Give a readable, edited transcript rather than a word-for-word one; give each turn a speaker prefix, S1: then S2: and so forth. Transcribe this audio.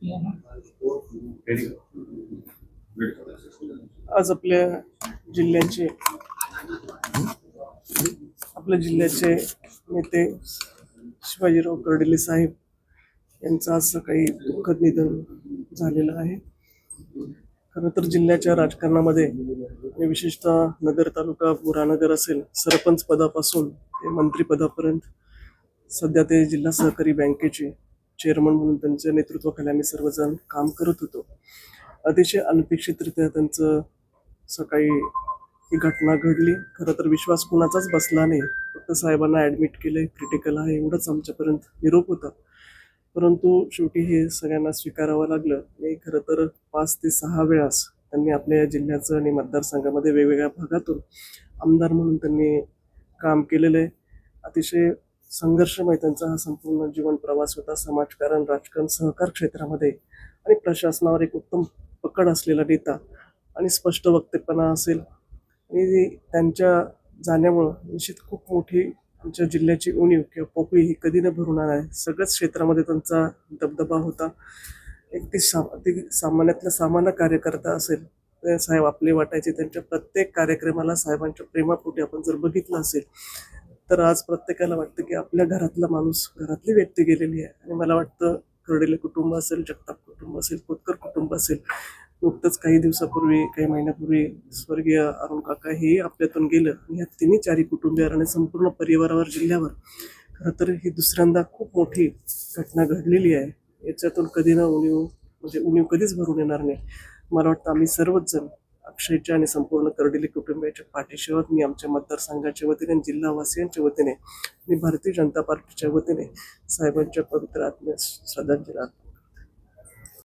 S1: आज जिल्ह्याचे आपल्या जिल्ह्याचे नेते शिवाजीराव कर्डिले साहेब यांचं आज सकाळी दुःखद निधन झालेलं आहे. खरं तर जिल्ह्याच्या राजकारणामध्ये विशेषतः नगर तालुका बुरानगर असेल, सरपंच पदापासून ते मंत्रिपदापर्यंत सध्या ते जिल्हा सहकारी बँकेचे चेअरमन म्हणून त्यांच्या नेतृत्वाखाली आम्ही सर्वजण काम करत होतो. अतिशय अनपेक्षितरित्या त्यांचं सकाळी ही घटना घडली. खरं तर विश्वास कुणाचाच बसला नाही. फक्त साहेबांना ॲडमिट केले, क्रिटिकल आहे एवढंच आमच्यापर्यंत निरोप होता. परंतु शेवटी हे सगळ्यांना स्वीकारावं लागलं. आणि खरं तर 5 ते 6 वेळास त्यांनी आपल्या जिल्ह्याचं आणि मतदारसंघामध्ये वेगवेगळ्या भागातून आमदार म्हणून त्यांनी काम केलेलं आहे. अतिशय संघर्षमय त्यांचा हा संपूर्ण जीवन प्रवास होता. समाजकारण, राजकारण, सहकार क्षेत्रामध्ये आणि प्रशासनावर एक उत्तम पकड असलेला नेता आणि स्पष्ट वक्तेपणा असेल. आणि त्यांच्या जाण्यामुळं निश्चित खूप मोठी आमच्या जिल्ह्याची उणीव किंवा पोकळी ही कधी न भरून आहे. सगळ्याच क्षेत्रामध्ये त्यांचा दबदबा होता. एक ती सामान्यातला सामान्य कार्यकर्ता असेल, ते साहेब आपले वाटायचे. त्यांच्या प्रत्येक कार्यक्रमाला साहेबांच्या प्रेमापोटी आपण जर बघितलं असेल तर आज प्रत्येकाला वाटतं की आपल्या घरातला माणूस, घरातली व्यक्ती गेलेली आहे. आणि मला वाटतं कर्डिले कुटुंब असेल, जगताप कुटुंब असेल, खोतकर कुटुंब असेल, नुकतंच काही दिवसापूर्वी, काही महिन्यापूर्वी स्वर्गीय अरुण काका हे आपल्यातून गेलं. ह्या तिन्ही 4 कुटुंबियावर आणि संपूर्ण परिवारावर, जिल्ह्यावर खरं तर ही दुसऱ्यांदा खूप मोठी घटना घडलेली आहे. याच्यातून कधी ना उणीव कधीच भरून येणार नाही. मला वाटतं आम्ही सर्वच जण अक्षयच्या आणि संपूर्ण कर्डिले कुटुंबियाच्या पाठीशी आहोत. मी आमच्या मतदारसंघाच्या वतीने, जिल्हावासियांच्या वतीने आणि भारतीय जनता पार्टीच्या वतीने साहेबांच्या पवित्र आत्म्यास श्रद्धांजली